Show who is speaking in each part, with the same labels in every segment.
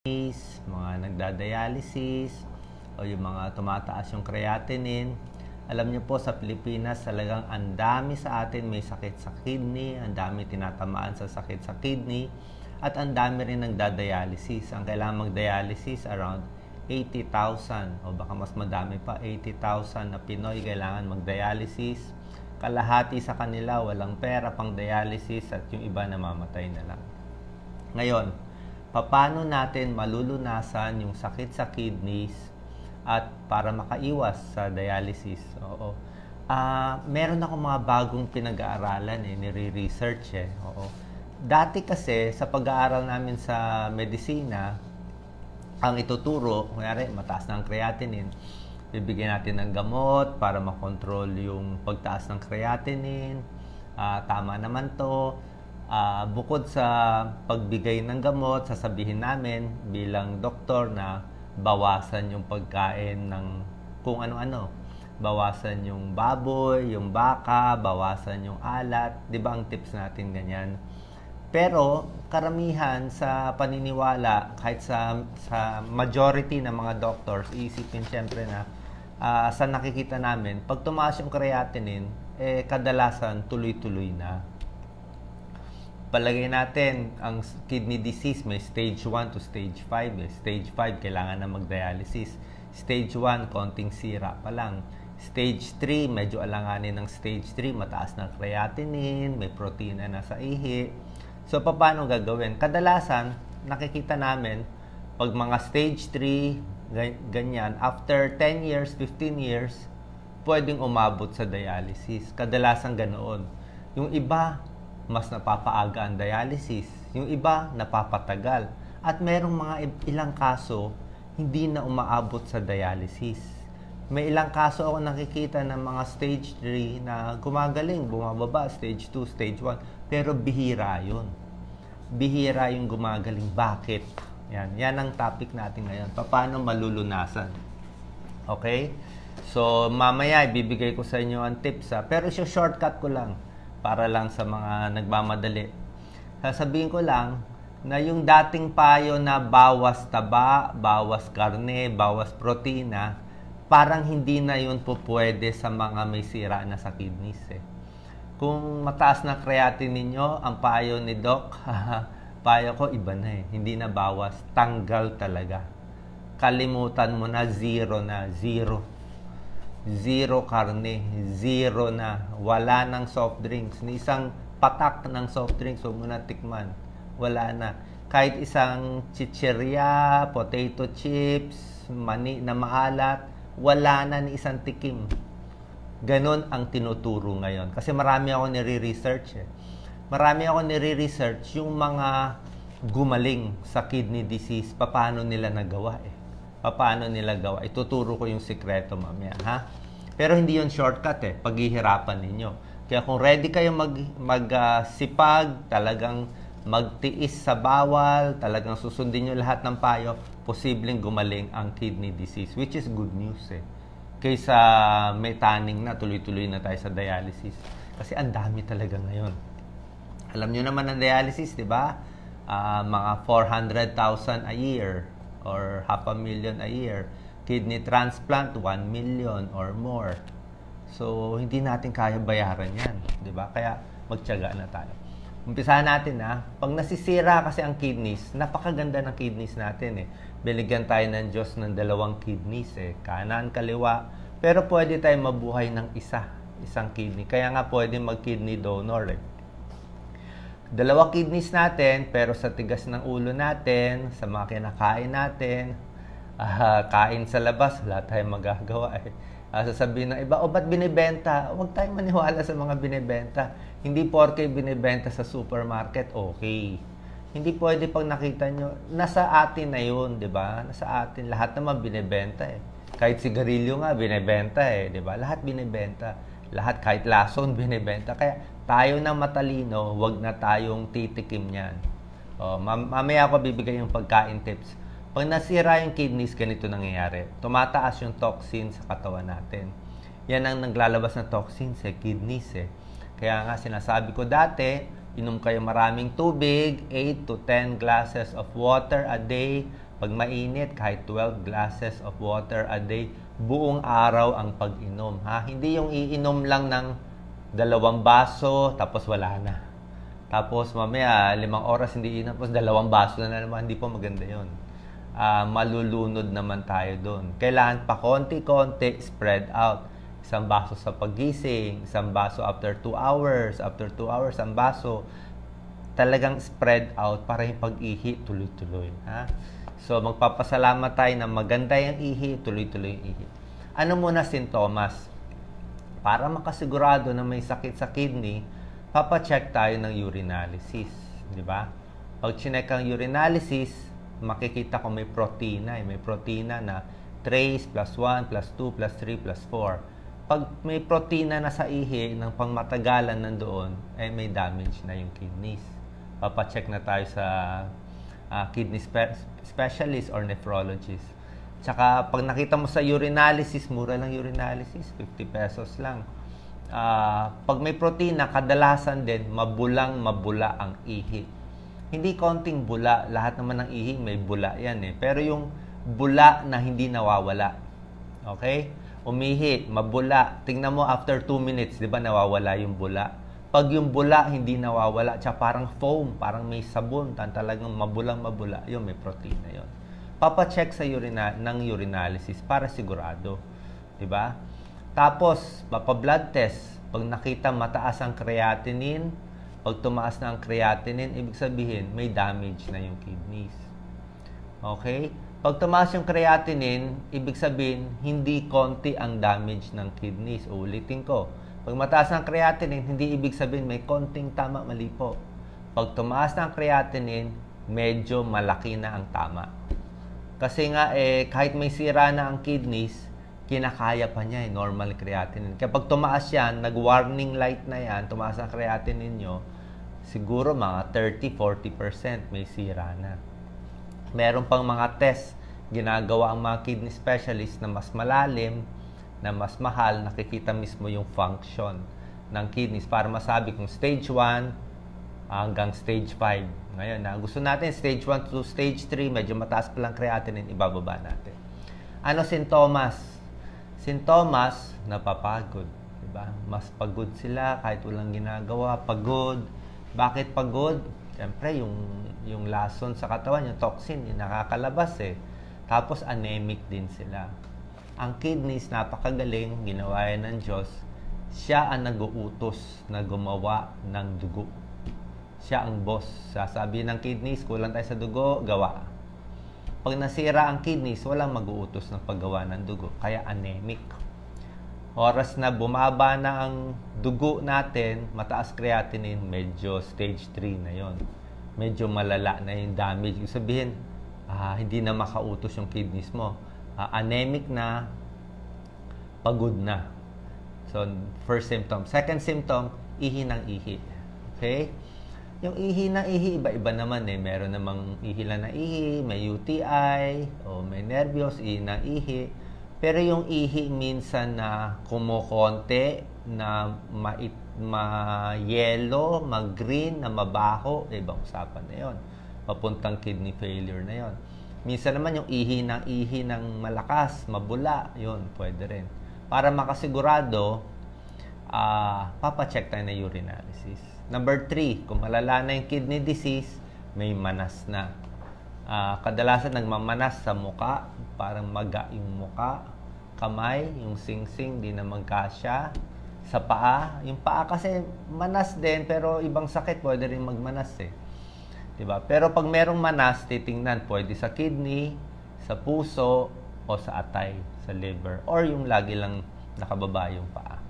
Speaker 1: mga nagda-dialysis, o yung mga tumataas yung creatinine. Alam niyo po, sa Pilipinas, talagang ang dami sa atin may sakit sa kidney, ang dami tinatamaan sa sakit sa kidney, at ang dami rin nagda-dialysis. Ang kailangan mag-dialysis, around 80,000 o baka mas madami pa, 80,000 na Pinoy kailangan mag-dialysis. Kalahati sa kanila walang pera pang dialysis at yung iba namamatay na lang. Ngayon, paano natin malulunasan yung sakit sa kidneys at para makaiwas sa dialysis? Oo. Meron ako mga bagong pinag-aaralan nire-research Oo. Dati kasi sa pag-aaral namin sa medisina, ang ituturo, kunyari mataas na ang creatinine, bibigyan natin ng gamot para makontrol yung pagtaas ng creatinine. Tama naman to. Bukod sa pagbigay ng gamot, sasabihin namin bilang doktor na bawasan yung pagkain ng kung ano-ano. Bawasan yung baboy, yung baka, bawasan yung alat. Di ba ang tips natin ganyan? Pero karamihan sa paniniwala, kahit sa majority ng mga doctors, iisipin siyempre na sa nakikita namin, pag tumaas yung creatinine, kadalasan tuloy-tuloy na. Palagay natin, ang kidney disease may stage 1 to stage 5. Stage 5, kailangan na mag-dialysis. Stage 1, konting sira pa lang. Stage 3, medyo alanganin ng stage 3, mataas na creatinine, may protina na sa ihi. So, paano gagawin? Kadalasan, nakikita namin, pag mga stage 3, ganyan, after 10 years, 15 years, pwedeng umabot sa dialysis. Kadalasan ganoon. Yung iba, mas napapaaga ang dialysis. Yung iba, napapatagal. At merong mga ilang kaso, hindi na umaabot sa dialysis. May ilang kaso ako nakikita ng mga stage 3 na gumagaling, bumababa, stage 2, stage 1. Pero bihira yun. Bihira yung gumagaling. Bakit? Yan ang topic natin ngayon. Paano malulunasan? Okay? So, mamaya, ibibigay ko sa inyo ang tips. Pero shortcut ko lang para lang sa mga nagmamadali. Sasabihin ko lang na yung dating payo na bawas taba, bawas karne, bawas protina, parang hindi na yun po pwede sa mga may sira na sa kidneys. Kung mataas na creatinine ninyo, ang payo ni Doc, payo ko iba na hindi na bawas, tanggal talaga. Kalimutan mo na, zero na, zero. Zero karne, zero na, wala ng soft drinks. Ni isang patak ng soft drinks, huwag mo na tikman. Wala na. Kahit isang chichirya, potato chips, mani na maalat, wala na ni isang tikim. Ganon ang tinuturo ngayon. Kasi marami ako nire-research Marami ako nire-research yung mga gumaling sa kidney disease, paano nila nagawa Paano nila gawa? Ituturo ko yung sikreto mamaya, ha? Pero hindi yun shortcut paghihirapan ninyo. Kaya kung ready kayo magsipag, talagang magtiis sa bawal, talagang susundin nyo lahat ng payo, posibleng gumaling ang kidney disease, which is good news Kaysa may tanning na, tuloy-tuloy na tayo sa dialysis. Kasi ang dami talaga ngayon. Alam nyo naman ang dialysis, di ba? Mga 400,000 a year or 500,000 a year. Kidney transplant, 1 million or more. So, hindi natin kaya bayaran yan. Di ba? Kaya magtiyaga na tayo. Umpisahan natin Pag nasisira kasi ang kidneys, napakaganda ng kidneys natin Binigyan tayo ng Diyos ng 2 kidneys Kanan, kaliwa. Pero pwede tayo mabuhay ng isang kidney. Kaya nga pwede mag-kidney donor 2 kidneys natin, pero sa tigas ng ulo natin, sa mga kinakain natin, kain sa labas, wala tayong magagawa sasabihin ng iba, ba't binibenta? Huwag tayong maniwala sa mga binibenta. Hindi porke binibenta sa supermarket, okay. Hindi pwede pag nakita nyo, nasa atin na yun, di ba? Nasa atin, lahat naman binibenta Kahit sigarilyo nga, binibenta di ba? Lahat binibenta. Lahat, kahit lason, binibenta. Kaya tayo na matalino, wag na tayong titikim niyan. Mamaya ako bibigay yung pagkain tips. Pag nasira yung kidneys, ganito nangyayari. Tumataas yung toxin sa katawan natin. Yan ang naglalabas ng toxins kidneys Kaya nga sinasabi ko dati, Inom kayo maraming tubig, 8 to 10 glasses of water a day. Pag mainit, kahit 12 glasses of water a day. Buong araw ang pag-inom. Ha? Hindi yung iinom lang ng 2 baso, tapos wala na. Tapos mamaya, 5 oras hindi inom, tapos 2 baso na naman. Hindi po maganda yun. Malulunod naman tayo doon. Kailangan pa konti-konti, spread out. 1 baso sa paggising, 1 baso after 2 hours, after 2 hours, 1 baso. Talagang spread out para yung pag-ihi tuloy-tuloy. Ha? So, magpapasalamat tayo na maganda yung ihi, tuloy-tuloy yung ihi. Ano muna sintomas? Para makasigurado na may sakit sa kidney, papacheck tayo ng urinalysis. Di ba? Pag chinek ang urinalysis, makikita ko may protina. May protina na trace, plus 1, plus 2, plus 3, plus 4. Pag may protina na sa ihi ng pangmatagalan nandoon, may damage na yung kidneys. Papacheck na tayo sa kidney specialist or nephrologist. Tsaka, pag nakita mo sa urinalysis, mura lang urinalysis, 50 pesos lang. Pag may protina, kadalasan din, mabula ang ihi. Hindi konting bula, lahat naman ng ihi may bula yan Pero yung bula na hindi nawawala. Okay? Umihi, mabula. Tingnan mo after 2 minutes, di ba nawawala yung bula? Pag yung bula hindi nawawala, tsaka parang foam, parang may sabon, talagang mabulang-mabula, yun may protina yun. Papacheck sa ng urinalysis para sigurado. Di ba? Tapos, papa-blood test. Pag nakita mataas ang creatinine, pag tumaas na ang creatinine, ibig sabihin may damage na yung kidneys. Okay? Pag tumaas yung creatinine, ibig sabihin, hindi konti ang damage ng kidneys. Ulitin ko. Pag mataas ang creatinine, hindi ibig sabihin may konting tama, mali po. Pag tumaas na ang creatinine, medyo malaki na ang tama. Kasi nga, kahit may sira na ang kidneys, kinakaya pa niya normal creatinine. Kapag tumaas yan, nag-warning light na yan, tumaas ang creatinine nyo, siguro mga 30-40% may sira na. Meron pang mga test ginagawa ang mga kidney specialist na mas malalim, na mas mahal, nakikita mismo yung function ng kidneys para masabi kung stage 1 hanggang stage 5. Ngayon, gusto natin stage 1 to stage 3, medyo mataas pa lang creatinine, ibababa natin. Ano sintomas? Sintomas, napapagod. Diba? Mas pagod sila kahit walang ginagawa. Pagod. Bakit pagod? Siyempre, yung lason sa katawan, yung toxin, yung nakakalabas Tapos, anemic din sila. Ang kidneys, napakagaling, ginawa yan ng Diyos. Siya ang nag-uutos na gumawa ng dugo. Siya ang boss. Sasabihin ng kidneys, kulang tayo sa dugo, gawa. Pag nasira ang kidneys, walang mag-uutos ng paggawa ng dugo. Kaya anemic. Oras na bumaba na ang dugo natin, mataas creatinine, medyo stage 3 na yon. Medyo malala na yung damage. Ibig sabihin, hindi na makautos yung kidneys mo. Anemic na, pagod na. So, first symptom. Second symptom, ihi ng ihi. Okay? Yung ihi ng ihi, iba-iba naman Meron namang ihi lang na ihi, may UTI, o may nervyos, ihi ng ihi. Pero yung ihi minsan na kumukonte, na ma-yellow, mag-green, na mabaho, ibang usapan na yun. Papuntang kidney failure na yon. Minsan naman yung ihi ng malakas, mabula, yun, pwede rin. Para makasigurado, papacheck tayo na urinalysis. Number 3, kung malala na yung kidney disease, may manas na. Kadalasan nagmamanas sa muka, parang maga yung muka, kamay, yung singsing, di na magkasya. Sa paa, yung paa kasi manas din, pero ibang sakit, pwede rin magmanas Diba? Pero pag merong manas, titingnan, pwede sa kidney, sa puso, o sa atay, sa liver, or yung lagi lang nakababa yung paa.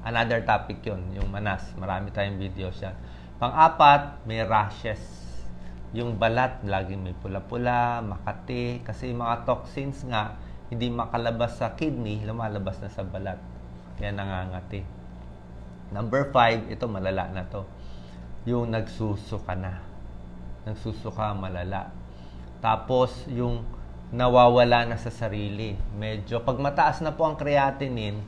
Speaker 1: Another topic yun, yung manas. Marami tayong videos yan. Pang-apat, may rashes. Yung balat, laging may pula-pula, makati, kasi yung mga toxins nga, hindi makalabas sa kidney, lumalabas na sa balat. Kaya nangangati. Number 5, ito malala na to. Yung nagsusuka na. Nagsusuka, malala. Tapos, yung nawawala na sa sarili. Medyo, pag mataas na po ang creatinine,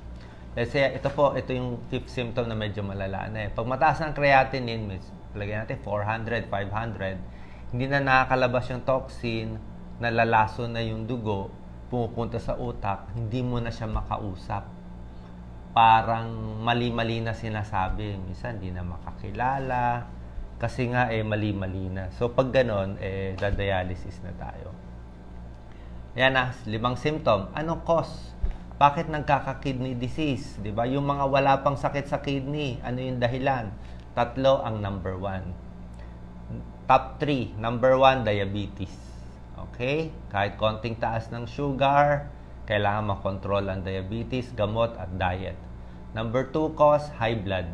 Speaker 1: Kasi ito yung fifth symptom na medyo malala na eh. Pag mataas ng creatinine, lagyan natin 400, 500, hindi na nakakalabas yung toxin, nalalaso na yung dugo, pumupunta sa utak, hindi mo na siya makausap. Parang mali-mali na sinasabi. Minsan, hindi na makakilala. Kasi nga, mali-mali na. So, pag ganon, da-dialysis na tayo. Yan na, 5 symptom. Anong cause? Bakit nagkaka-kidney disease? Diba? Yung mga wala pang sakit sa kidney, ano yung dahilan? 3 ang number 1. Top 3. Number 1, diabetes. Okay? Kahit konting taas ng sugar, kailangan makontrol ang diabetes, gamot at diet. Number 2 cause, high blood.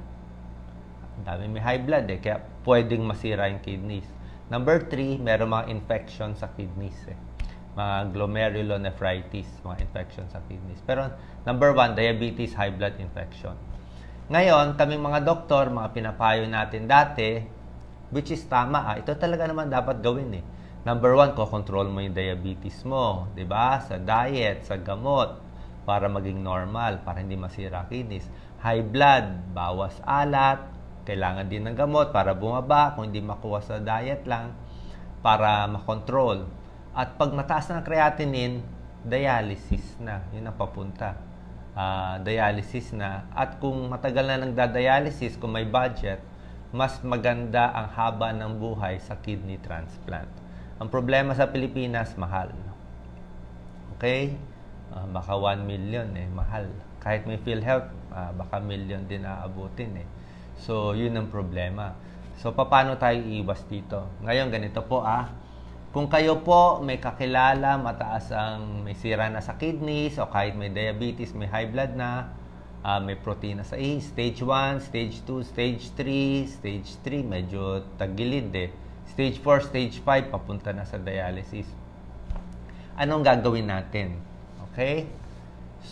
Speaker 1: Ang dami may high blood kaya pwedeng masira yung kidneys. Number 3, meron mga infection sa kidneys mga glomerulonephritis, mga infection sa kidneys. Pero number 1, diabetes, high blood infection. Ngayon, kaming mga doktor, mga pinapayo natin dati, which is tama ito talaga naman dapat gawin Number 1, kokontrol mo yung diabetes mo, 'di ba? Sa diet, sa gamot para maging normal, para hindi masira kidneys. High blood, bawas alat, kailangan din ng gamot para bumaba, kung hindi makuha sa diet lang para makontrol. At pag mataas na creatinine, dialysis na, yun ang papunta. Dialysis na. At kung matagal na nagda-dialysis, kung may budget, mas maganda ang haba ng buhay sa kidney transplant. Ang problema sa Pilipinas, mahal. Okay? Baka 1 million mahal. Kahit may PhilHealth, baka million din aabutin So, yun ang problema. So, paano tayo iiwas dito? Ngayon, ganito po Kung kayo po may kakilala, mataas ang may sira na sa kidneys, o kahit may diabetes, may high blood na, may protein na sa stage 1, stage 2, stage 3, stage 3, medyo tagilid Stage 4, stage 5, papunta na sa dialysis. Anong gagawin natin? Okay?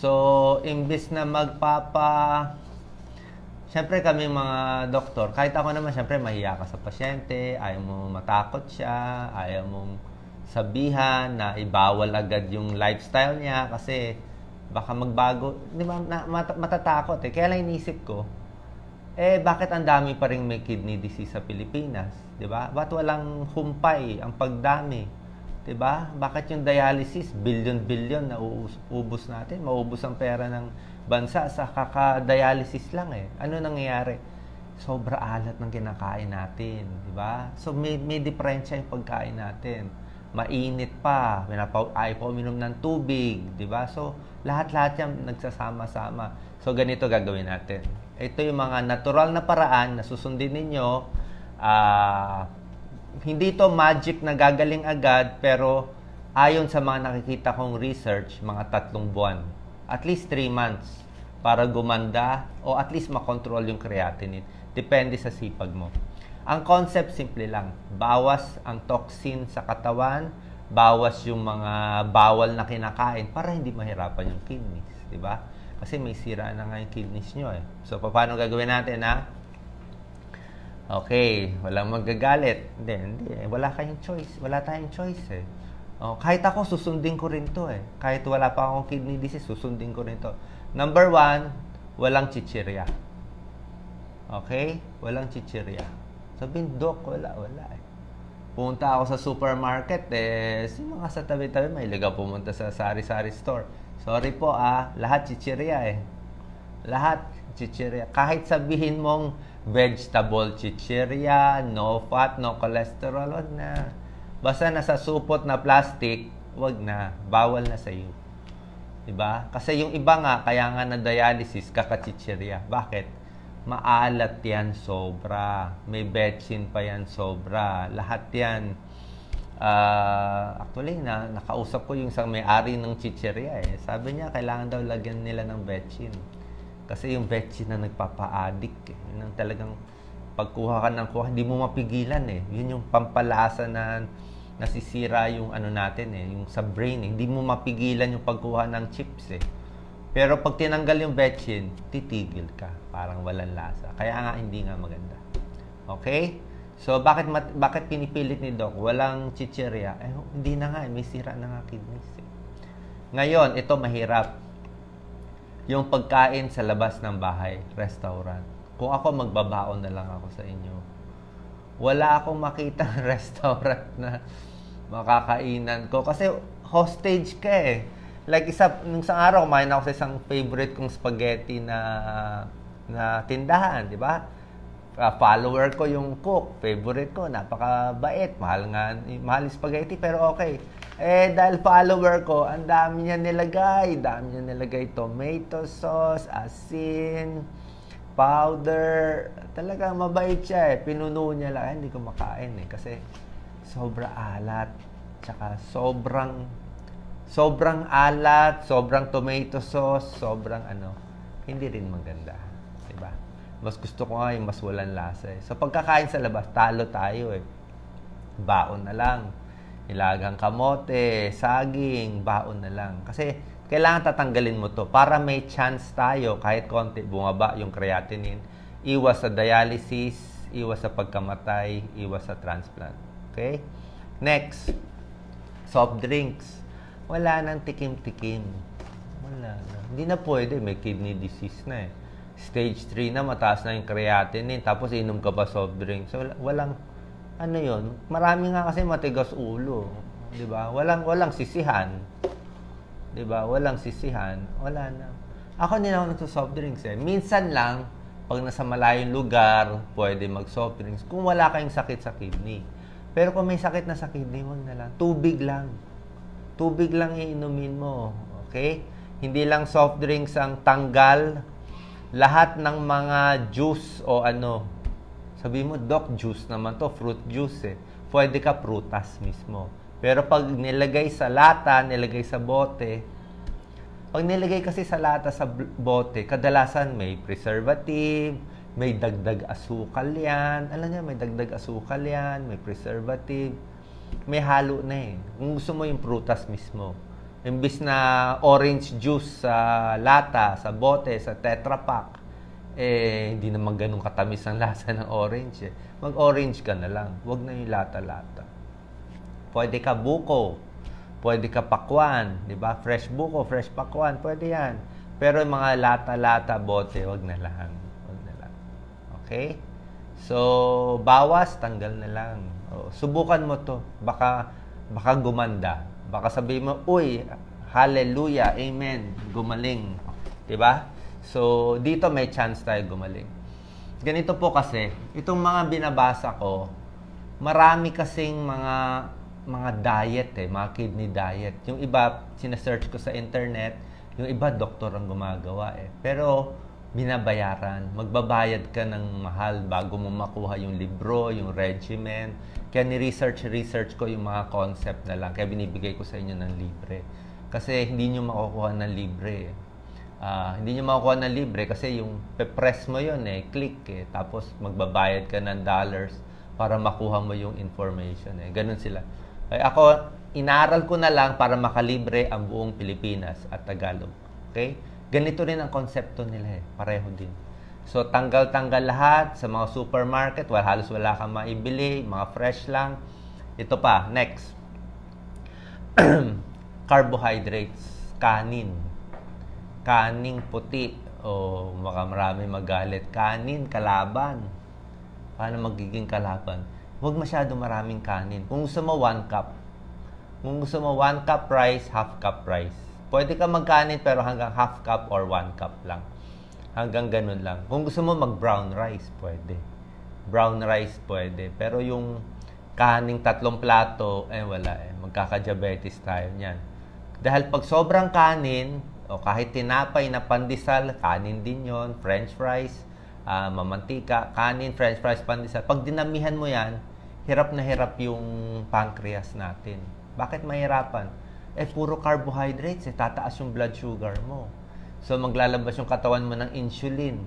Speaker 1: So, imbis na Siyempre kami mga doktor, kahit ako naman, siyempre mahiya ka sa pasyente, ayaw mo matakot siya, ayaw mong sabihan na ibawal agad yung lifestyle niya kasi baka magbago. Di ba, matatakot Kaya lang inisip ko, bakit ang dami pa rin may kidney disease sa Pilipinas? Di ba? Ba't walang humpay ang pagdami? Di ba? Bakit yung dialysis, billion-billion na uubos natin? Maubos ang pera ng bansa sa kaka-dialysis lang Ano nangyayari? Sobra alat ng kinakain natin, di ba? So may diferensya yung pagkain natin. Mainit pa, ayaw pa uminom ng tubig, di ba? So lahat-lahat yan nagsasama-sama. So ganito gagawin natin. Ito yung mga natural na paraan na susundin ninyo. Hindi to magic na gagaling agad, pero ayon sa mga nakikita kong research, mga 3 buwan. At least 3 months para gumanda o at least makontrol yung creatinine. Depende sa sipag mo. Ang concept simple lang. Bawas ang toxin sa katawan, bawas yung mga bawal na kinakain para hindi mahirapan yung kidneys. Diba? Kasi may sira na nga yung kidneys nyo So, paano gagawin natin Okay, walang magagalit. Hindi. Wala kayong choice. Wala tayong choice kahit ako, susundin ko rin to Kahit wala pa akong kidney disease, susundin ko rin to. Number 1, walang chichirya. Okay? Walang chichirya. Sabihin, Doc, wala Punta ako sa supermarket, sino nga sa tabi-tabi, may ligaw pumunta sa sari-sari store. Sorry po lahat chichirya Lahat chichirya. Kahit sabihin mong vegetable chichirya, no fat, no cholesterol, wag na. Basta nasa supot na plastic, wag na. Bawal na sa iyo. Diba? Kasi yung iba nga, kaya nga na dialysis, kakachichirya. Bakit? Maalat yan sobra. May betchin pa yan sobra. Lahat yan. Actually, nakausap ko yung isang may-ari ng chichirya Sabi niya, kailangan daw lagyan nila ng betchin. Kasi yung betchin na nagpapa-addict Yun ang talagang pagkuha ka ng kuha, hindi mo mapigilan Yun yung pampalasa na nasisira yung natin yung sa brain Hindi mo mapigilan yung pagkuha ng chips Pero pag tinanggal yung betchin, titigil ka. Parang walang lasa. Kaya nga hindi nga maganda. Okay? So bakit pinipilit ni Doc? Walang chichirya. Hindi na nga may sira na nga kidneys Ngayon, ito mahirap. yung pagkain sa labas ng bahay, restaurant. Kung ako, magbabaon na lang ako sa inyo. Wala akong makitang restaurant na makakainan ko. Kasi hostage ka eh. Like nung isang araw, kumain ako sa isang favorite kong spaghetti na tindahan, di ba? Follower ko yung cook, favorite ko, napakabait, mahal yung spaghetti, pero okay. Dahil follower ko, ang dami niya nilagay tomato sauce, asin, powder, talagang mabait siya eh. Pinuno niya lang, hindi ko makain eh, kasi sobra alat, tsaka sobrang alat, sobrang tomato sauce, sobrang hindi rin maganda, di ba? Mas gusto ko nga yung mas walang lasa eh. So pagkakain sa labas, talo tayo eh. Baon na lang. Ilagang kamote, saging, baon na lang. Kasi kailangan tatanggalin mo to para may chance tayo kahit konti bumaba yung creatinine. Iwas sa dialysis, iwas sa pagkamatay, iwas sa transplant. Okay? Next, soft drinks. Wala nang tikim-tikim. Wala na. Hindi na pwede. May kidney disease na eh. Stage 3 na, mataas na yung creatinine, tapos inom ka pa soft drinks. So, walang, yun, marami nga kasi matigas ulo. Di ba? Walang sisihan. Di ba? Walang sisihan. Wala na. Ako hindi na ako nagsa-soft drinks eh. Minsan lang, pag nasa malayong lugar, pwede mag-soft drinks. Kung wala kayong sakit sa kidney. Pero kung may sakit na sa kidney, wag na lang. Tubig lang. Tubig lang iinumin mo. Okay? Hindi lang soft drinks ang tanggal. Lahat ng mga juice o sabi mo, doc, juice naman to, fruit juice eh. Pwede ka prutas mismo. Pero pag nilagay sa lata, nilagay sa bote, pag nilagay kasi sa lata, sa bote, kadalasan may preservative, may dagdag asukal yan. Alam niya, may dagdag asukal yan, may preservative, may halo na eh. Kung gusto mo yung prutas mismo. Imbis na orange juice sa lata, sa bote, sa Tetra Pak, hindi naman ganun katamis ang lasa ng orange eh. Mag-orange ka na lang. Huwag na yung lata-lata. Pwede ka buko. Pwede ka pakwan. Diba? Fresh buko, fresh pakwan. Pwede yan. Pero yung mga lata-lata, bote, huwag na lang. Huwag na lang. Okay? So, bawas, tanggal na lang. Subukan mo to. Baka gumanda. Baka sabihin mo, uy, hallelujah, amen, gumaling. Diba? So, dito may chance tayo gumaling. Ganito po kasi, itong mga binabasa ko, marami kasing mga diet eh, mga kidney diet. Yung iba, sinesearch ko sa internet, yung iba, doktor ang gumagawa eh. Pero, binabayaran. Magbabayad ka ng mahal bago mo makuha yung libro, yung regimen. Kaya ni-research ko yung mga concept na lang. Kaya binibigay ko sa inyo ng libre. Kasi hindi nyo makukuha ng libre. Hindi nyo makukuha ng libre kasi yung pe-press mo yun eh, click eh. Tapos magbabayad ka ng dollars para makuha mo yung information eh. Ganun sila. Kaya ako, inaral ko na lang para makalibre ang buong Pilipinas at Tagalog. Okay? Ganito rin ang konsepto nila eh. Pareho din. So, tanggal-tanggal lahat sa mga supermarket. Halos wala kang maibili. Mga fresh lang. Ito pa. Next. Carbohydrates. Kanin. Kaning puti. O baka marami magalit. Kanin, kalaban. Paano magiging kalaban? Huwag masyado maraming kanin. Kung gusto mo, 1 cup. Kung gusto mo 1 cup rice, half cup rice. Pwede ka magkanin pero hanggang half cup or 1 cup lang. Hanggang ganun lang. Kung gusto mo mag-brown rice, pwede. Brown rice, pwede. Pero yung kaning 3 plato, wala eh. Magkaka-diabetes tayo niyan. Dahil pag sobrang kanin, o kahit tinapay na pandesal, kanin din yon, french fries, mamantika, kanin, french fries, pandesal. Pag dinamihan mo yan, hirap na hirap yung pancreas natin. Bakit mahirapan? Puro carbohydrates, tataas yung blood sugar mo. So, maglalabas yung katawan mo ng insulin.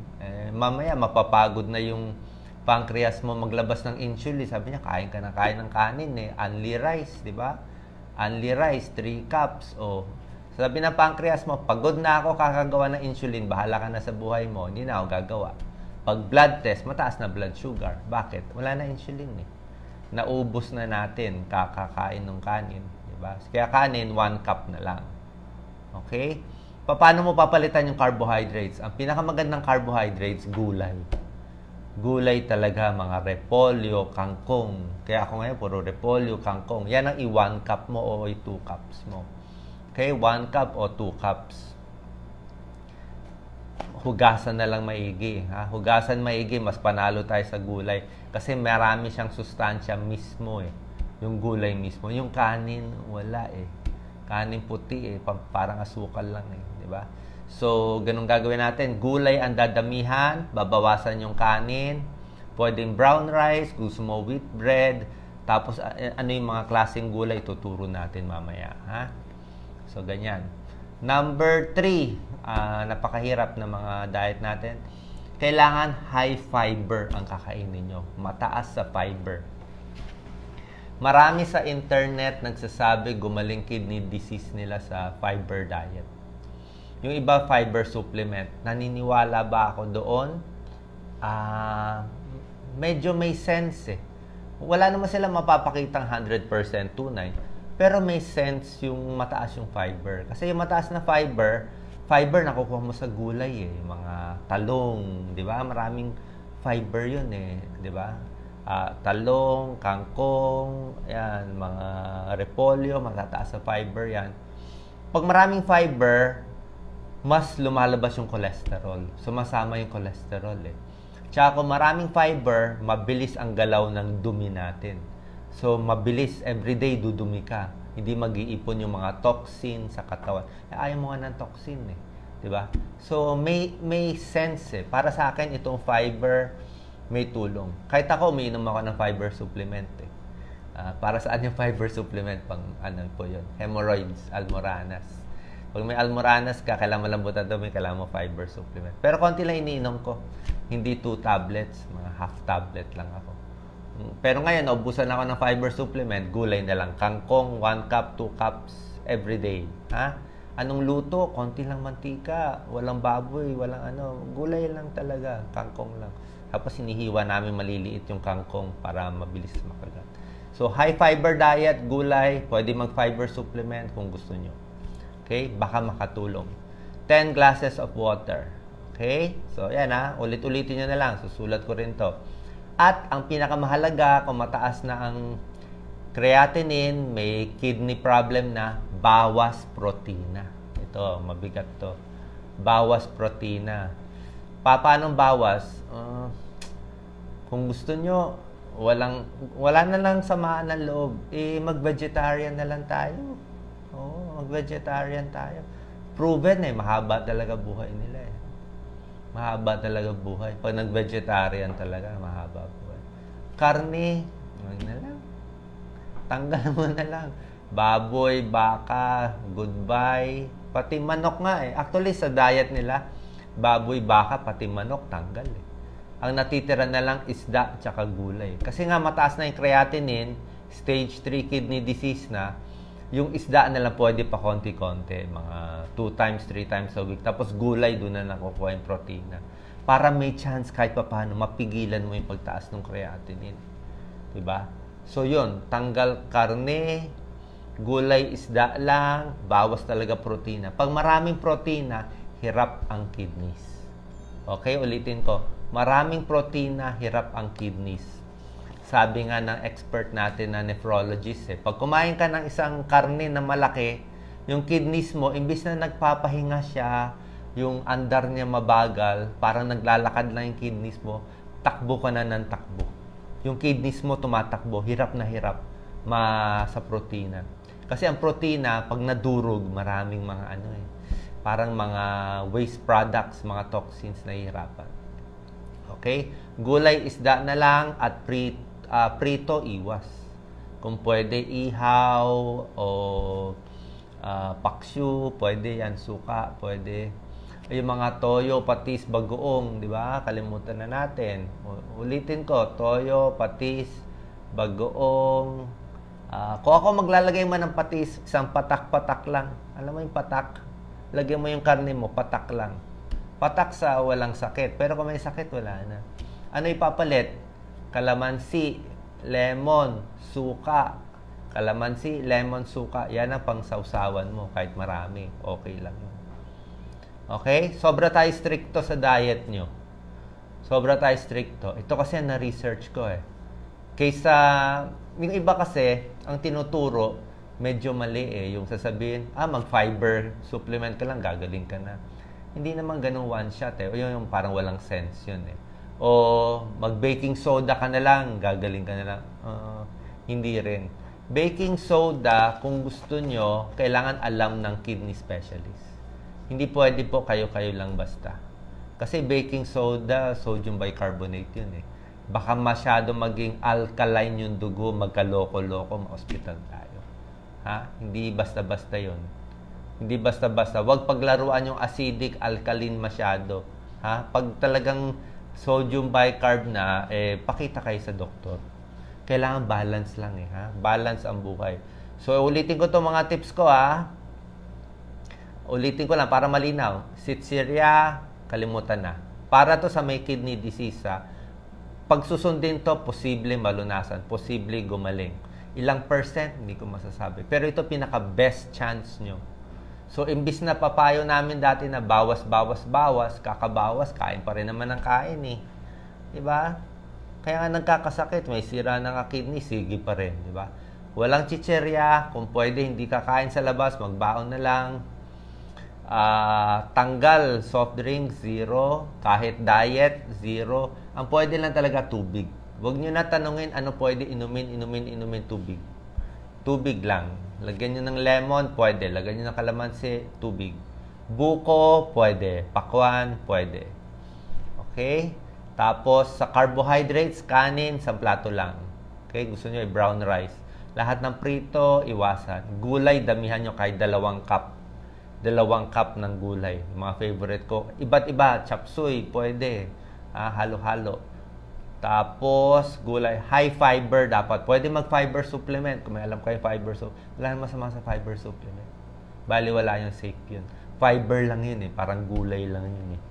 Speaker 1: Mamaya, mapapagod na yung pancreas mo maglabas ng insulin. Sabi niya, kain ka na kain ng kanin eh. Only rice, di ba? Only rice, 3 cups. Sabi ng pancreas mo, pagod na ako kakagawa ng insulin, bahala ka na sa buhay mo, hindi na ako gagawa. Pag blood test, mataas na blood sugar. Bakit? Wala na insulin eh. Naubos na natin kakakain ng kanin. Diba? Kaya kanin, 1 cup na lang. Okay? Paano mo papalitan yung carbohydrates? Ang pinakamagandang carbohydrates, gulay. Gulay talaga, mga repolyo, kangkong. Kaya ako ngayon, puro repolyo, kangkong. Yan ang i-1 cup mo o i-2 cups mo. Okay, 1 cup o 2 cups. Hugasan na lang maigi. Ha? Hugasan maigi, mas panalo tayo sa gulay. Kasi marami siyang sustansya mismo eh. Yung gulay mismo. Yung kanin, wala eh. Kanin puti eh. Parang asukal lang eh. Diba? So, ganun gagawin natin. Gulay ang dadamihan. Babawasan yung kanin. Pwedeng brown rice. Gusto mo wheat bread. Tapos, ano yung mga klaseng gulay? Tuturo natin mamaya. Ha? So, ganyan. Number 3, napakahirap na mga diet natin. Kailangan high fiber ang kakainin nyo. Mataas sa fiber. Marami sa internet nagsasabi gumaling kidney disease nila sa fiber diet. Yung iba fiber supplement. Naniniwala ba ako doon? Medyo may sense eh. Wala naman sila mapapakitang 100% tunay. Pero may sense yung mataas yung fiber. Kasi yung mataas na fiber nakukuha mo sa gulay eh. Mga talong, di ba? Maraming fiber yun eh, di ba? Talong, kangkong, yan, mga repolyo, matataas sa fiber yan. Pag maraming fiber, mas lumalabas yung cholesterol. Sumasama yung cholesterol eh. Tsaka kung maraming fiber, mabilis ang galaw ng dumi natin. So, mabilis, everyday dudumi ka. Hindi mag-iipon yung mga toxin sa katawan. Ayaw mo nga ng toxin eh. Diba? So, may sense eh. Para sa akin, itong fiber, may tulong. Kahit ako, umiinom ako ng fiber supplement eh. Para saan yung fiber supplement? Pang ano po yun? Hemorrhoids, almoranas. Pag may almoranas ka, kailangan malambot ang dumi, kailangan mo fiber supplement. Pero konti lang iniinom ko. Hindi 2 tablets, mga half tablet lang ako. Pero ngayon, naubusan ako ng fiber supplement, gulay na lang. Kangkong, 1 cup, 2 cups every day. Ha? Anong luto? Konti lang mantika, walang baboy, walang ano. Gulay lang talaga, kangkong lang. Tapos hinihiwa namin maliliit yung kangkong para mabilis makagat. So, high fiber diet, gulay, pwede mag-fiber supplement kung gusto nyo. Okay? Baka makatulong. 10 glasses of water. Okay? So, yan ha. Ulit-ulitin nyo na lang. Susulat ko rin to. At ang pinakamahalaga, kung mataas na ang creatinine, may kidney problem na, bawas protina. Ito, mabigat to. Bawas protina. Paano bawas? Kung gusto nyo, wala na lang samaan ng loob. Mag-vegetarian na lang tayo. Mag-vegetarian tayo. Proven eh, mahaba talaga buhay nila eh. Mahaba talaga buhay. Pag nag-vegetarian talaga, mahaba buhay. Karne, wag na lang. Tanggal mo na lang. Baboy, baka, goodbye. Pati manok nga eh. Actually, sa diet nila, baboy, baka, pati manok, tanggal eh. Ang natitira na lang isda at gulay. Kasi nga mataas na yung creatinine, stage 3 kidney disease na, yung isda na lang pwede pa konti-konti, mga 2 times, 3 times a week. Tapos gulay, doon na nakukuha yung protina. Para may chance kahit pa paano, mapigilan mo yung pagtaas ng creatinine. Diba? So yun, tanggal karne, gulay, isda lang, bawas talaga protina. Pag maraming protina, hirap ang kidneys. Okay, ulitin ko. Maraming protina, hirap ang kidneys. Sabi nga ng expert natin na nephrologist, pag kumain ka ng isang karne na malaki, yung kidneys mo, imbis na nagpapahinga siya, yung andar niya mabagal, parang naglalakad lang yung kidneys mo, takbo ka na ng takbo. Yung kidneys mo tumatakbo, hirap na hirap sa protina. Kasi ang protina, pag nadurog, maraming mga parang mga waste products, mga toxins na hihirapan. Okay? Gulay, isda na lang at prito, iwas. Kung pwede, ihaw o paksyu, pwede yan, suka, pwede. Yung mga toyo, patis, bagoong, di ba? Kalimutan na natin. Ulitin ko, toyo, patis, bagoong. Kung ako maglalagay man ng patis, isang patak-patak lang. Alam mo yung patak? Lagyan mo yung karne mo, patak lang. Patak sa walang sakit. Pero kung may sakit, wala na. Ano ipapalit? Kalamansi, lemon, suka. Kalamansi, lemon, suka. Yan ang pangsawsawan mo. Kahit marami, okay lang yun. Okay? Sobra tayo stricto sa diet nyo. Sobra tayo stricto. Ito kasi na-research ko eh. Kaysa, yung iba kasi, ang tinuturo, medyo mali eh. Yung sasabihin, mag-fiber supplement ka lang, gagaling ka na. Hindi naman ganun one shot eh. O yung parang walang sense yun eh. O mag-baking soda ka na lang, gagaling ka na lang. Hindi rin. Baking soda, kung gusto nyo, kailangan alam ng kidney specialist. Hindi pwede po kayo-kayo lang basta. Kasi baking soda, sodium bicarbonate yun eh. Baka masyado maging alkaline yung dugo, magkaloko-loko, ma-hospital tayo. Ha? Hindi basta-basta yun. Hindi basta-basta. Huwag paglaruan yung acidic, alkaline masyado. Ha? Pag talagang sodium bicarb na, pakita kayo sa doktor. Kailangan balance lang eh. Ha? Balance ang buhay. So, ulitin ko itong mga tips ko ha. Ulitin ko lang para malinaw. Sitseria, kalimutan na. Para to sa may kidney disease ha. Pag susundin to, posible malunasan. Posible gumaling. Ilang percent, hindi ko masasabi. Pero ito pinaka-best chance nyo. So, imbis na papayo namin dati na bawas, kakabawas, kain pa rin naman ng kain eh. Diba? Kaya nga nagkakasakit, may sira ng kidney, sige pa rin. Diba? Walang chicherya, kung pwede hindi kakain sa labas, magbaon na lang. Tanggal, soft drink, 0. Kahit diet, 0. Ang pwede lang talaga tubig. Huwag nyo na tanungin ano pwede inumin tubig. Tubig lang. Lagyan nyo ng lemon, pwede. Lagyan nyo ng kalamansi, tubig. Buko, pwede. Pakwan, pwede. Okay? Tapos, sa carbohydrates, kanin, sa plato lang. Okay? Gusto nyo brown rice. Lahat ng prito, iwasan. Gulay, damihan nyo kahit 2 cup. 2 cup ng gulay. Mga favorite ko. Iba't iba. Chapsuy, pwede. Halo-halo. Tapos, gulay. High fiber dapat. Pwede mag-fiber supplement. Kung may alam kayo fiber supplement. Wala naman masama sa fiber supplement. Bali, wala yung safe yun. Fiber lang yun eh. Parang gulay lang yun eh.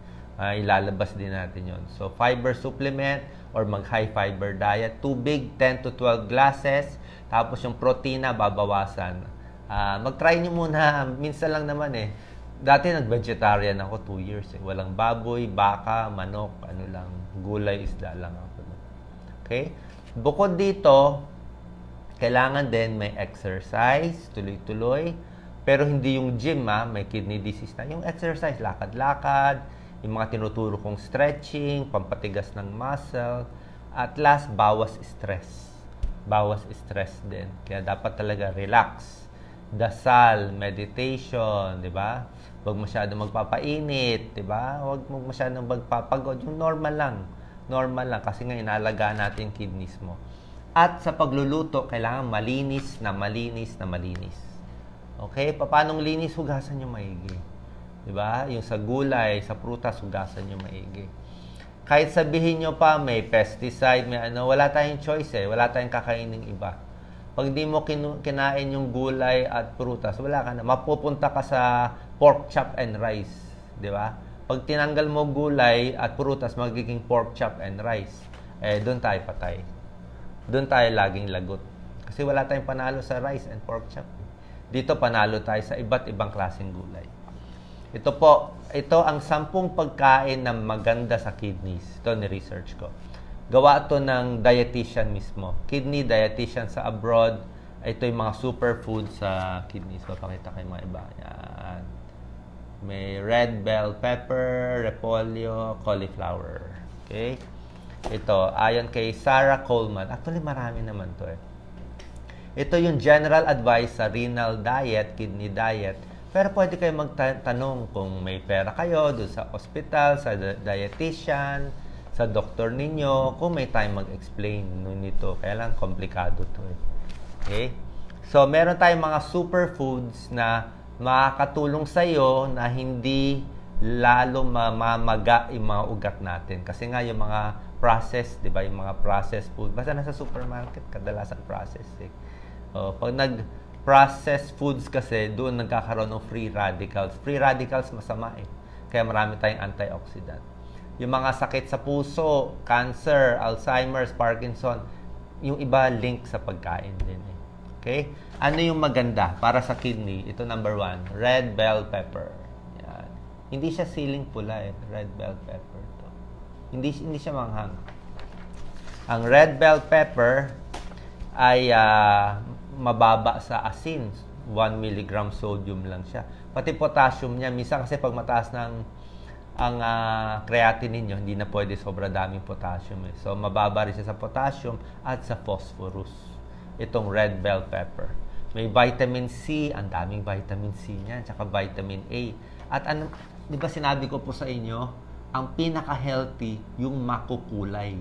Speaker 1: Ilalabas din natin yun. So, fiber supplement or mag-high fiber diet. Tubig, 10 to 12 glasses. Tapos, yung protina, babawasan. Mag-try nyo muna. Minsan lang naman eh. Dati nag-vegetarian ako 2 years eh. Walang baboy, baka, manok, ano lang. Gulay, isda lang ako. Okay? Bukod dito, kailangan din may exercise, tuloy-tuloy. Pero hindi yung gym may kidney disease na. Yung exercise, lakad-lakad, yung mga tinuturo kong stretching, pampatigas ng muscle. At last, bawas stress. Bawas stress din. Kaya dapat talaga relax. Dasal, meditation, di ba? Huwag masyadong magpapainit, di ba? Huwag masyadong magpapagod. Yung normal lang. Normal lang kasi nga inaalagaan natin yung kidneys mo. At sa pagluluto, kailangan malinis na malinis na malinis. Okay? Paanong linis? Hugasan nyo maigi. Di ba? Yung sa gulay, sa prutas, hugasan nyo maigi. Kahit sabihin nyo pa may pesticide, may wala tayong choice eh. Wala tayong kakainin iba. Pag di mo kinain yung gulay at prutas, wala ka na. Mapupunta ka sa pork chop and rice. Di ba? Pag tinanggal mo gulay at prutas, magiging pork chop and rice. Doon tayo patay. Doon tayo laging lagot. Kasi wala tayong panalo sa rice and pork chop. Dito panalo tayo sa iba't ibang klaseng gulay. Ito po, ito ang 10 pagkain na maganda sa kidneys. Ito ni-research ko. Gawa ito ng dietitian mismo. Kidney dietitian sa abroad. Ito yung mga superfoods sa kidneys. Papakita kayo mga iba. Yan. May red bell pepper, repolyo, cauliflower. Okay? Ito, ayon kay Sarah Coleman. Actually, marami naman to eh. Ito yung general advice sa renal diet, kidney diet. Pero pwede kayo magtanong kung may pera kayo doon sa hospital, sa dietitian, sa doktor ninyo, kung may time mag-explain nito. Kaya lang, komplikado to eh. Okay? So, meron tayong mga superfoods na makakatulong sa'yo na hindi lalo mamamaga yung mga ugat natin. Kasi nga, yung mga processed, di ba? Yung mga processed food. Basta nasa supermarket, kadalasan processed eh. Pag nag-processed foods kasi, doon nagkakaroon ng free radicals. Free radicals masama eh. Kaya marami tayong antioxidant. Yung mga sakit sa puso, cancer, Alzheimer's, Parkinson, yung iba link sa pagkain din eh. Okay? Ano yung maganda para sa kidney? Ito number 1, red bell pepper. Yan. Hindi siya siling pula eh. Red bell pepper to. Hindi siya manghang. Ang red bell pepper ay mababa sa asin. 1 milligram sodium lang siya. Pati potassium niya, minsan kasi pag mataas ng ang creatinine niyo, hindi na pwede sobra daming potassium eh. So, mababa rin siya sa potassium at sa phosphorus. Itong red bell pepper. May vitamin C, ang daming vitamin C niyan, tsaka vitamin A. At ano, di ba sinabi ko po sa inyo, ang pinaka-healthy, yung makukulay.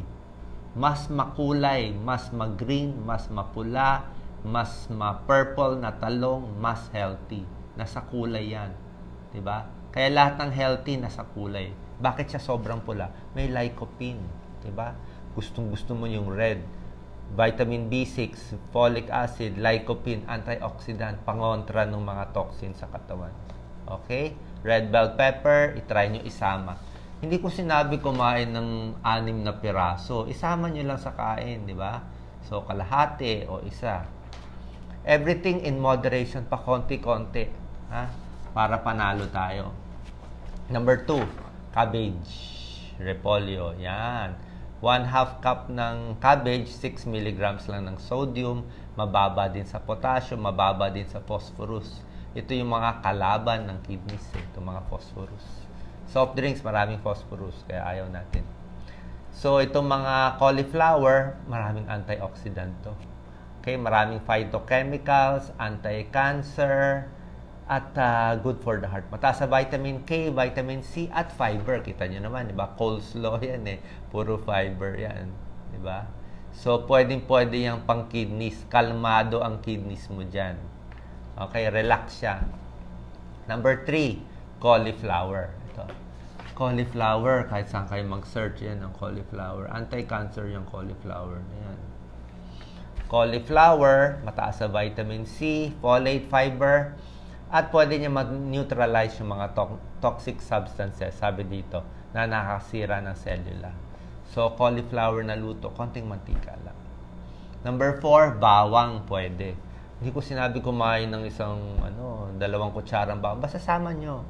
Speaker 1: Mas makulay, mas mag-green, mas mapula, mas ma-purple na talong, mas healthy. Nasa kulay yan. Diba? Kaya lahat ng healthy nasa kulay. Bakit siya sobrang pula? May lycopene. Diba? Gustong-gusto mo yung red. Vitamin B6, folic acid, lycopene, antioxidant, pangontra ng mga toxins sa katawan. Okay? Red bell pepper, itry nyo isama. Hindi ko sinabi kumain ng 6 na piraso. Isama nyo lang sa kain, di ba? So, kalahati o isa. Everything in moderation, pa konti-konti. Ha? Para panalo tayo. Number 2, cabbage. Repolyo. Yan. 1/2 cup ng cabbage, 6 milligrams lang ng sodium. Mababa din sa potassium, mababa din sa phosphorus. Ito yung mga kalaban ng kidneys. Ito mga phosphorus. Soft drinks, maraming phosphorus. Kaya ayaw natin. So, itong mga cauliflower, maraming antioxidant to. Okay, maraming phytochemicals, anti-cancer, at good for the heart. Mataas sa vitamin K, vitamin C, at fiber. Kita nyo naman, di ba? Coleslaw yan eh. Puro fiber yan. Di ba? So, pwedeng-pwede yung pang-kidneys. Kalmado ang kidneys mo dyan. Okay, relax siya. Number 3, cauliflower. Ito. Cauliflower, kahit saan kayo mag-search yan ng cauliflower. Anti-cancer yung cauliflower na yan. Cauliflower, mataas sa vitamin C, folate, fiber, at pwede niya mag-neutralize yung mga toxic substances, sabi dito, na nakakasira ng cellula. So, cauliflower na luto, konting mantika lang. Number 4, bawang pwede. Hindi ko sinabi kumain ng isang, 2 kutsarang bawang. Basta sama nyo.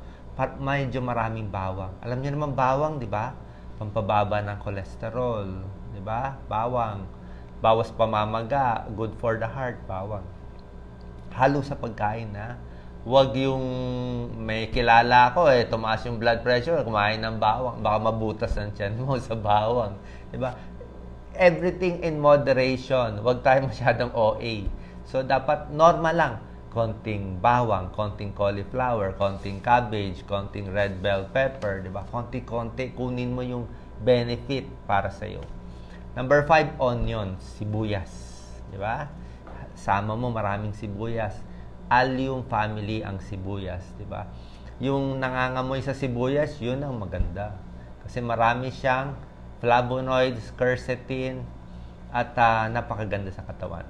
Speaker 1: Medyo maraming bawang. Alam niyo naman bawang, di ba? Pampababa ng cholesterol. Di ba? Bawang. Bawas pamamaga. Good for the heart. Bawang. Halo sa pagkain, ha? Huwag yung may kilala ko, tumaas yung blood pressure, kumain ng bawang. Baka mabutas ang tiyan mo sa bawang. Di ba? Everything in moderation. Huwag tayo masyadong OA. So, dapat normal lang. Konting bawang, konting cauliflower, konting cabbage, konting red bell pepper, di ba? Konti-konti, kunin mo yung benefit para sa'yo. Number 5, onions, sibuyas. Di ba? Sama mo maraming sibuyas. Allium family ang sibuyas, di ba? Yung nangangamoy sa sibuyas, yun ang maganda. Kasi marami siyang flavonoids, quercetin, at napakaganda sa katawan.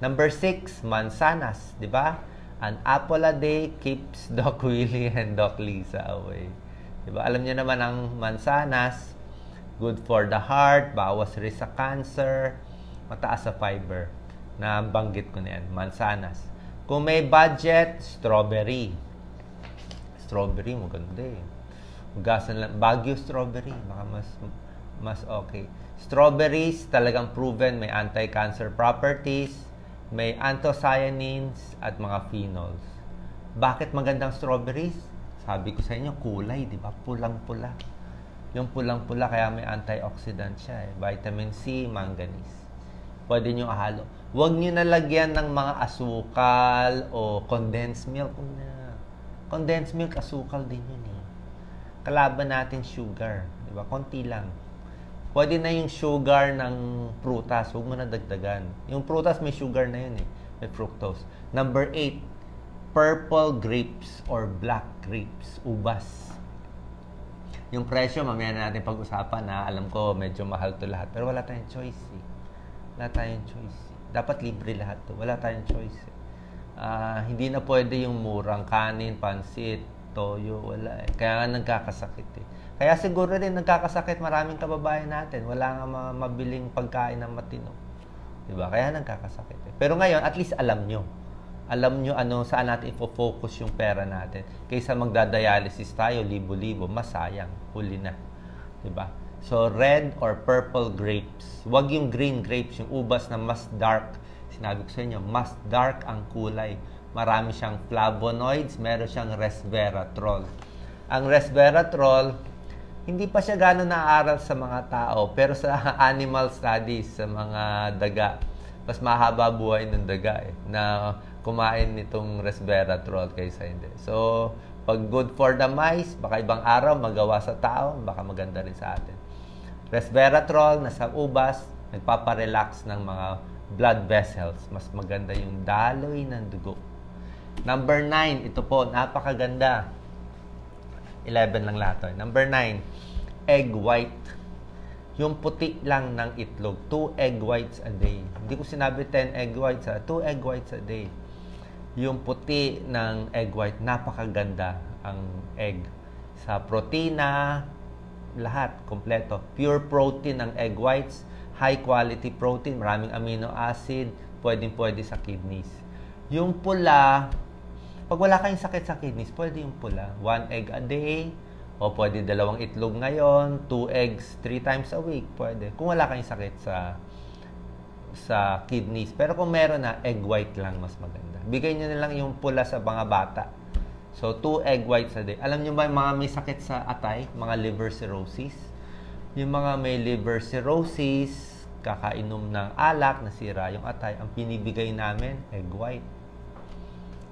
Speaker 1: Number 6, mansanas, di ba? An apple a day keeps Doc Willie and Doc Lisa away. Di ba? Alam niyo naman ang mansanas, good for the heart, bawas risk sa cancer, mataas sa fiber. Na banggit ko na yan, mansanas. Kung may budget, strawberry. Strawberry, maganda eh. Ugasan lang, Baguio strawberry, baka mas okay. Strawberries, talagang proven, may anti-cancer properties, may anthocyanins at mga phenols. Bakit magandang strawberries? Sabi ko sa inyo, kulay, di ba? Pulang-pula. Yung pulang-pula, kaya may antioxidant siya eh. Vitamin C, manganese. Pwede nyo ahalo. Huwag nyo nalagyan ng mga asukal o condensed milk. Condensed milk, asukal din yun eh. Kalaban natin sugar. Di ba? Konti lang. Pwede na yung sugar ng prutas. Huwag mo na dagdagan. Yung prutas may sugar na yun eh. May fructose. Number 8, purple grapes or black grapes. Ubas. Yung presyo, mamaya na natin pag-usapan na alam ko medyo mahal to lahat. Pero wala tayong choice eh. Wala tayong choice eh. Dapat libre lahat to. Wala tayong choice eh. Hindi na pwede yung murang kanin, pansit, toyo. Wala eh. Kaya nga nagkakasakit eh. Kaya siguro rin nagkakasakit maraming kababayan natin. Wala nga mabiling pagkain ng matino. Diba? Kaya nagkakasakit eh. Pero ngayon, at least alam nyo. Alam nyo saan natin ifo-focus yung pera natin. Kaysa magdadialysis tayo, libo-libo, masayang. Huli na. Diba? So, red or purple grapes. Huwag yung green grapes, yung ubas na mas dark. Sinabi ko sa inyo, mas dark ang kulay. Marami siyang flavonoids, meron siyang resveratrol. Ang resveratrol, hindi pa siya gano'n naaaral sa mga tao, pero sa animal studies, sa mga daga, mas mahaba buhay ng daga na kumain nitong resveratrol kaysa hindi. So, pag good for the mice, baka ibang araw magawa sa tao, baka maganda rin sa atin. Resveratrol, nasa ubas, nagpaparelax ng mga blood vessels. Mas maganda yung daloy ng dugo. Number 9, ito po, napakaganda. 11 lang lahat. Number 9, egg white. Yung puti lang ng itlog. 2 egg whites a day. Hindi ko sinabi 10 egg whites, 2 egg whites a day. Yung puti ng egg white, napakaganda ang egg. Sa protina, lahat, kompleto. Pure protein ng egg whites, high quality protein, maraming amino acid, pwede sa kidneys. Yung pula, pag wala kayong sakit sa kidneys, pwede yung pula. 1 egg a day, o pwede 2 itlog ngayon, 2 eggs 3 times a week, pwede. Kung wala kayong sakit sa kidneys. Pero kung meron na, egg white lang mas maganda. Bigay nyo na lang yung pula sa mga bata. So, 2 egg whites a day. Alam nyo ba yung mga may sakit sa atay? Mga liver cirrhosis? Yung mga may liver cirrhosis, kakainom ng alak, nasira yung atay, ang pinibigay namin, egg white.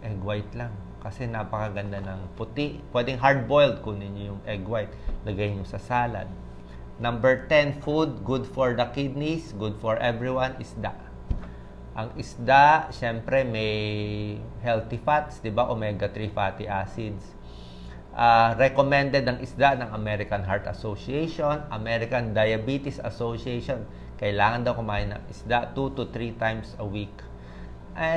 Speaker 1: Egg white lang. Kasi napakaganda ng puti. Pwedeng hard-boiled, kunin nyo yung egg white. Lagay nyo sa salad. Number 10, food, good for the kidneys, good for everyone, isda. Ang isda, syempre may healthy fats, di ba? Omega-3 fatty acids. Recommended ang isda ng American Heart Association, American Diabetes Association. Kailangan daw kumain ng isda 2 to 3 times a week.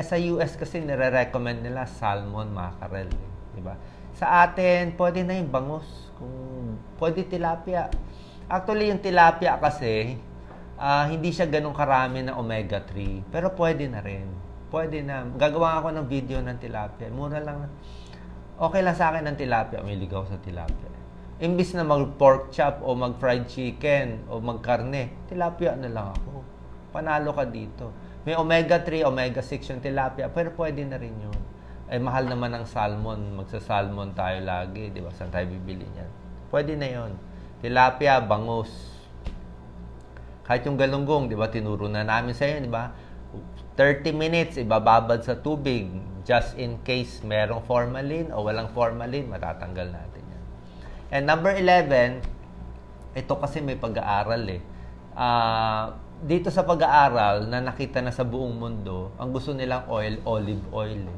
Speaker 1: Sa US kasi nire-recommend nila salmon, mackerel. Di ba? Sa atin, pwede na yung bangus. Kung pwede tilapia. Actually, yung tilapia kasi, hindi siya ganun karami na omega-3. Pero pwede na rin. Pwede na. Gagawa ako ng video ng tilapia. Mura lang. Okay lang sa akin ng tilapia. May ligaw sa tilapia. Imbis na mag-pork chop o mag-fried chicken o mag-karne, tilapia na lang ako. Panalo ka dito. May omega-3, omega-6 yung tilapia. Pero pwede na rin yun. Mahal naman ng salmon. Magsa-salmon tayo lagi. Di ba? Saan tayo bibili niyan? Pwede na yun. Tilapia, bangus. Kahit yung galunggong, di ba, tinuro na namin sa iyo, di ba? 30 minutes, ibababad sa tubig. Just in case merong formalin o walang formalin, matatanggal natin yan. And number 11, ito kasi may pag-aaral dito sa pag-aaral na nakita na sa buong mundo, ang gusto nilang oil, olive oil.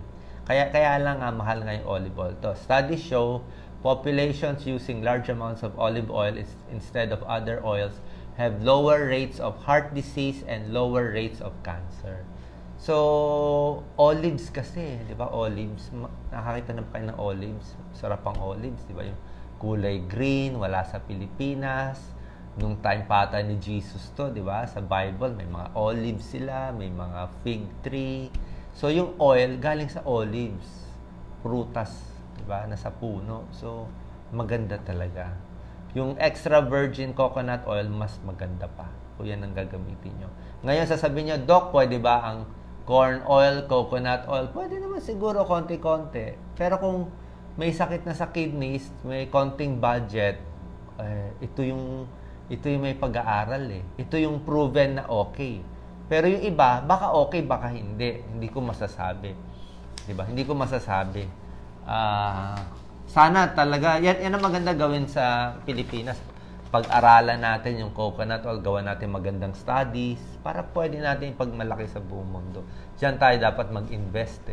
Speaker 1: Kaya lang mahal nga yung olive oil to. Studies show populations using large amounts of olive oil instead of other oils have lower rates of heart disease and lower rates of cancer. So, olives kasi, di ba? Olives. Nakakita na ba kayo ng olives? Sarap ang olives, di ba? Yung kulay green, wala sa Pilipinas. Nung time pata ni Jesus to, di ba? Sa Bible, may mga olives sila, may mga fig tree. So, yung oil, galing sa olives. Prutas, di ba? Nasa puno. So, maganda talaga. Yung extra virgin coconut oil, mas maganda pa. Kung yan ang gagamitin nyo. Ngayon, sasabihin nyo, Doc, pwede ba ang corn oil, coconut oil? Pwede naman siguro konti-konti. Pero kung may sakit na sa kidneys, may konting budget, ito yung may pag-aaral Ito yung proven na okay. Pero yung iba, baka okay, baka hindi. Hindi ko masasabi. Diba? Hindi ko masasabi. Sana talaga, yan ang maganda gawin sa Pilipinas. Pag-aralan natin yung coconut oil, gawa natin magandang studies para pwede natin pagmalaki sa buong mundo. Diyan tayo dapat mag-invest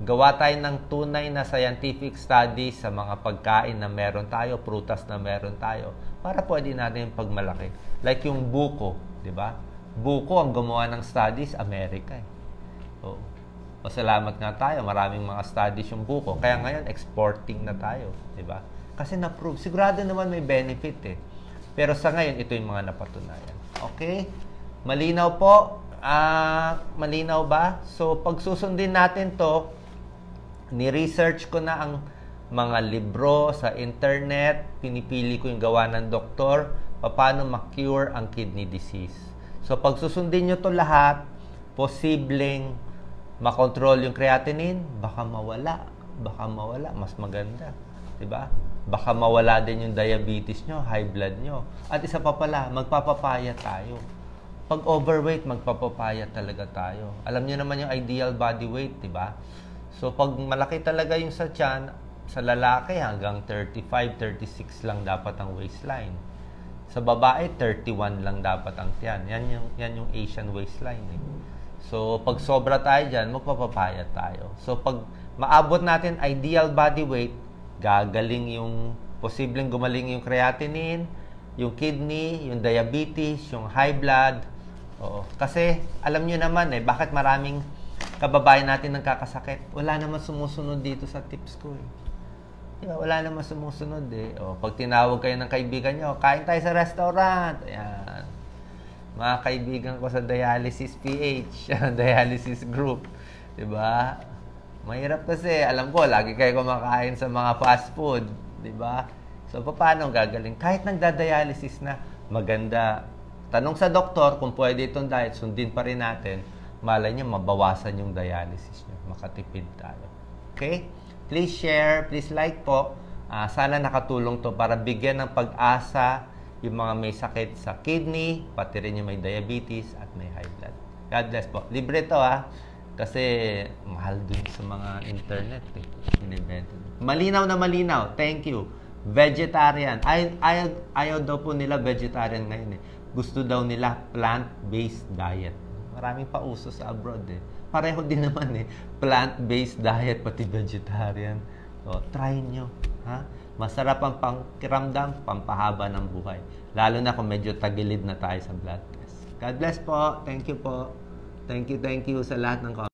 Speaker 1: Gawa tayo ng tunay na scientific studies sa mga pagkain na meron tayo, prutas na meron tayo, para pwede natin pagmalaki. Like yung buko, di ba? Buko ang gumawa ng studies, Amerika Oo. Pasalamat nga tayo, maraming mga studies yung buko. Kaya ngayon, exporting na tayo, di ba? Kasi na-prove. Sigurado naman may benefit Pero sa ngayon, ito yung mga napatunayan. Okay? Malinaw po. Malinaw ba? So, pag susundin natin to, ni-research ko na ang mga libro sa internet, pinipili ko yung gawa ng doktor, paano ma-cure ang kidney disease. So, pag susundin nyo to lahat, posibleng makontrol yung creatinine, baka mawala, mas maganda. Diba? Baka mawala din yung diabetes nyo, high blood nyo. At isa pa pala, magpapapaya tayo. Pag overweight, magpapapaya talaga tayo. Alam nyo naman yung ideal body weight, diba? So, pag malaki talaga yung sa tiyan, sa lalaki hanggang 35, 36 lang dapat ang waistline. Sa babae, 31 lang dapat ang tiyan. Yan yung Asian waistline. Eh. So, pag sobra tayo dyan, magpapapaya tayo. So, pag maabot natin ideal body weight, gagaling yung, posibleng gumaling yung creatinine, yung kidney, yung diabetes, yung high blood. Oo. Kasi, alam nyo naman bakit maraming kababayan natin nagkakasakit? Wala naman sumusunod dito sa tips ko Diba? Wala naman sumusunod pag tinawag kayo ng kaibigan nyo, kain tayo sa restaurant. Ayan. Mga kaibigan ko sa Dialysis PH, Dialysis Group. Diba? Mahirap kasi, alam ko, lagi kayo kumakain sa mga fast food. Diba? So, paano gagaling? Kahit nagda-dialysis na, maganda. Tanong sa doktor kung pwede itong diet, sundin pa rin natin. Malay niyo, mabawasan yung dialysis niyo. Makatipid tayo. Okay? Please share, please like po. Sana nakatulong to para bigyan ng pag-asa yung mga may sakit sa kidney, pati rin yung may diabetes at may high blood. God bless po. Libre to kasi mahal dun sa mga internet Malinaw na malinaw. Thank you. Vegetarian. Ayaw daw po nila vegetarian ngayon Gusto daw nila plant-based diet. Maraming pauso sa abroad Pareho din naman Plant-based diet pati vegetarian. So, try nyo. Masarap ang pangkiramdam, pampahaba ng buhay. Lalo na kung medyo tagilid na tayo sa blood test. God bless po. Thank you po. Thank you sa lahat ng